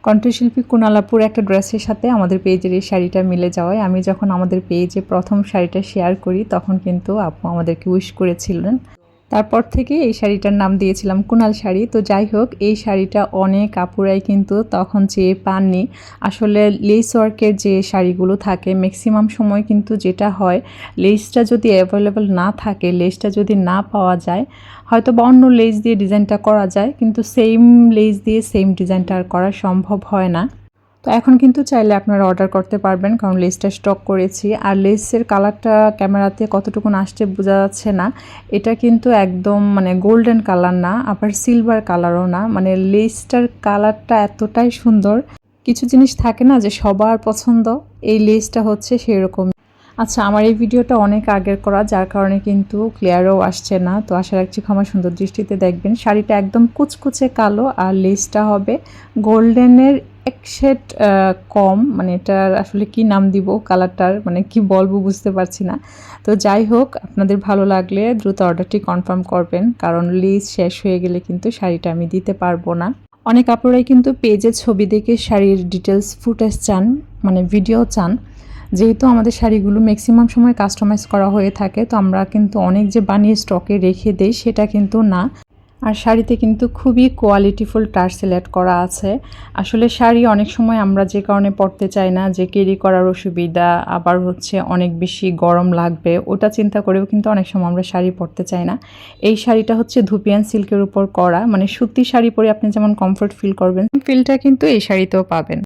কণ্ঠশিল্পী কুনালাপুর একটা ড্রেসের সাথে আমাদের পেজের এই শাড়িটা মিলে যাওয়ায় আমি যখন আমাদের পেজে প্রথম শাড়িটা শেয়ার করি তখন কিন্তু আপু আমাদেরকে উইশ করেছিলেন। তারপর থেকে এই শাড়িটার নাম দিয়েছিলাম কুনাল শাড়ি। তো যাই হোক, এই শাড়িটা অনেক আপুরাই কিন্তু তখন চেয়ে পাননি। আসলে লেস ওয়ার্কের যে শাড়িগুলো থাকে ম্যাক্সিমাম সময় কিন্তু যেটা হয়, লেসটা যদি অ্যাভেলেবল না থাকে, লেসটা যদি না পাওয়া যায়, হয়তো বা অন্য লেস দিয়ে ডিজাইনটা করা যায়, কিন্তু সেম লেস দিয়ে সেম ডিজাইনটা আর করা সম্ভব হয় না। তো এখন কিন্তু চাইলে আপনারা অর্ডার করতে পারবেন, কারণ লেসটা স্টক করেছি। আর লেসের কালারটা ক্যামেরাতে কতটুকুন আসছে বোঝা যাচ্ছে না। এটা কিন্তু একদম মানে গোল্ডেন কালার না, আবার সিলভার কালারও না, মানে লেসটার কালারটা এতটাই সুন্দর। কিছু জিনিস থাকে না যে সবার পছন্দ, এই লেসটা হচ্ছে সেরকম। আচ্ছা, আমার এই ভিডিওটা অনেক আগের করা, যার কারণে কিন্তু ক্লিয়ারও আসছে না। তো আশা রাখছি ক্ষমা সুন্দর দৃষ্টিতে দেখবেন। শাড়িটা একদম কুচকুচে কালো আর লেসটা হবে গোল্ডেনের এক শেড কম, মানে এটার আসলে কি নাম দিব কালারটার, মানে কি বলবো বুঝতে পারছি না। তো যাই হোক, আপনাদের ভালো লাগলে দ্রুত অর্ডারটি কনফার্ম করবেন, কারণ লেস শেষ হয়ে গেলে কিন্তু শাড়িটা আমি দিতে পারবো না। অনেক আপুরাই কিন্তু পেজে ছবি দেখে শাড়ির ডিটেলস ফুটেজ চান, মানে ভিডিও চান। যেহেতু আমাদের শাড়িগুলো ম্যাক্সিমাম সময় কাস্টমাইজ করা হয়ে থাকে, তো আমরা কিন্তু অনেক যে বানিয়ে স্টকে রেখে দেই সেটা কিন্তু না। আর শাড়িতে কিন্তু খুবই কোয়ালিটিফুল টার্সেল অ্যাড করা আছে। আসলে শাড়ি অনেক সময় আমরা যে কারণে পরতে চাই না, যে ক্যারি করার অসুবিধা, আবার হচ্ছে অনেক বেশি গরম লাগবে, ওটা চিন্তা করেও কিন্তু অনেক সময় আমরা শাড়ি পরতে চাই না। এই শাড়িটা হচ্ছে ধুপিয়ান সিল্কের উপর করা, মানে সুতি শাড়ি পরে আপনি যেমন কমফোর্ট ফিল করবেন, ফিলটা কিন্তু এই শাড়িতেও পাবেন।